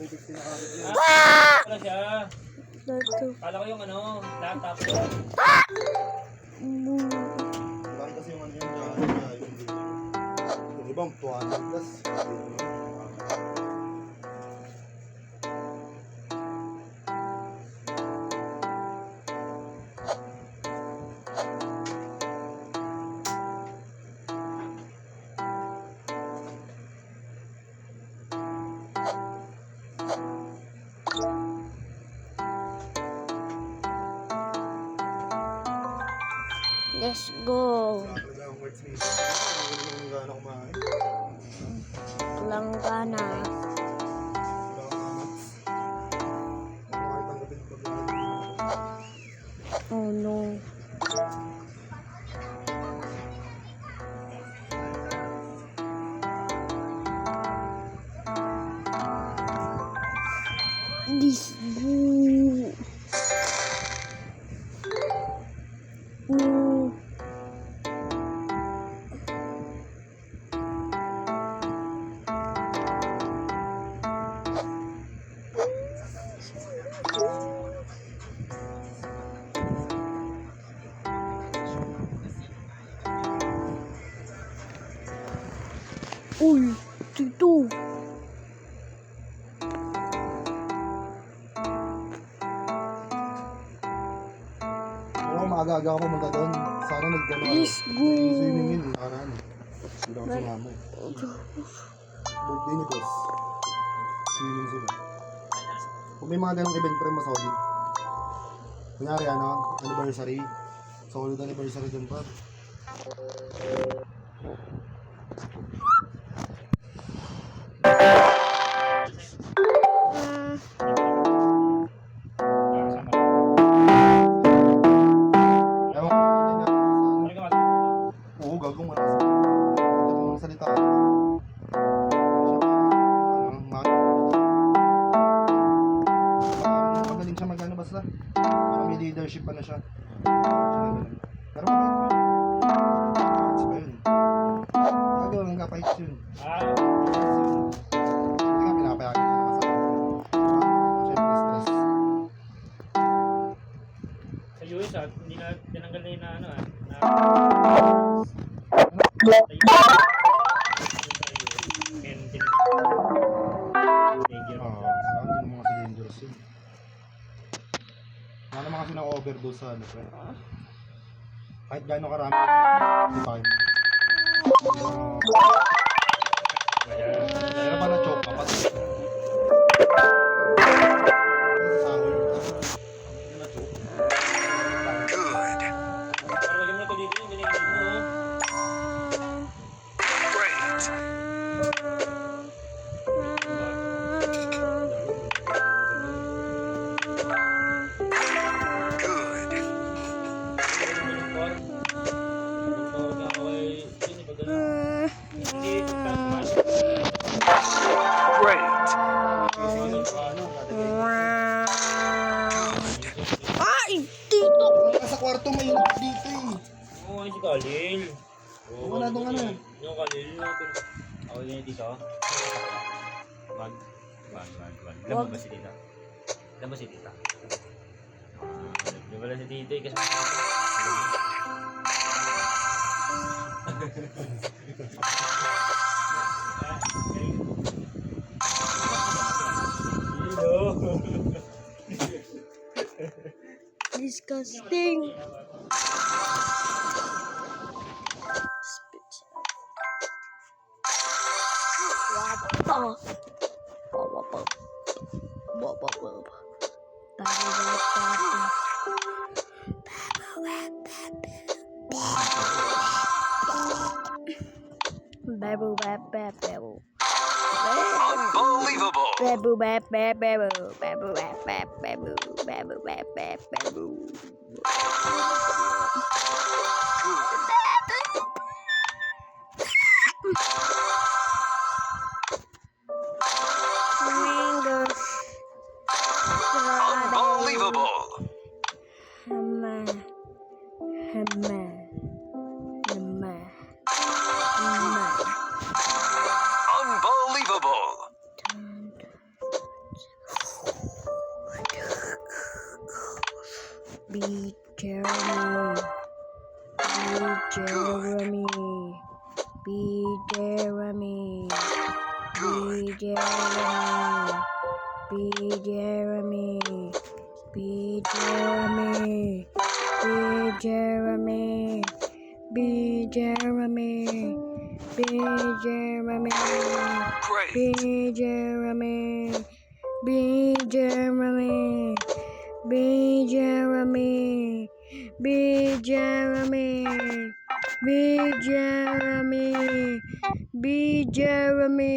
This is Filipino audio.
350 na kagad yun. Wala siya. Dito. Kala ko yung ano, laptop. Bakit kasi yung ano yun, yung ibang 200 plus. Let's go. Talaga ang words ni Isa. Ano naman gano'ng kumain? Langgana. Oh no. This boo. Uy, dito. Oo, maaga-aga ako pumunta doon. Sana nagdala ako. Let's go. Swimming yun, nakaraan. Hindi ako sumama eh. Birthday ni boss. Swimming sila. Kung may mga ganong event, pre, masolid. Kunyari, ano, anniversary. Solid anniversary dun, pa. Oo, gagong malakas. Ang salita. Magaling siya magano basta. Parang may leadership pa na siya. Pero mabait yun. Fights ba yun? Gagawin ang ka-fights yun. Hindi nga pinapayagan ka naman sa siyempre stress. Sa US hindi na tinanggal na yun na ano na Hindi naman kasi dangerous yun. Wala naman kasi na-overdose sa ano. Kahit gano'n karami, hindi pa kayo. Pero pa na-choke ka pa. Parang mo to dito yung binigay mo. Ay, dito. Sa kwarto may dito eh. Oo, si Khalil. Wala doon ano. Yung Khalil natin. Ako din dito. Wag. Lamang ba si tita? Lamang si tita. Di ba lang si tita kasi Disgusting. B. Jeremy. B. Jeremy. B. Jeremy. B. Jeremy. B. Jeremy. B. Jeremy. B. Jeremy. B. Jeremy. B. Jeremy. B. Jeremy. B. Jeremy. B. Jeremy. B. Jeremy. B. Jeremy. B. Jeremy.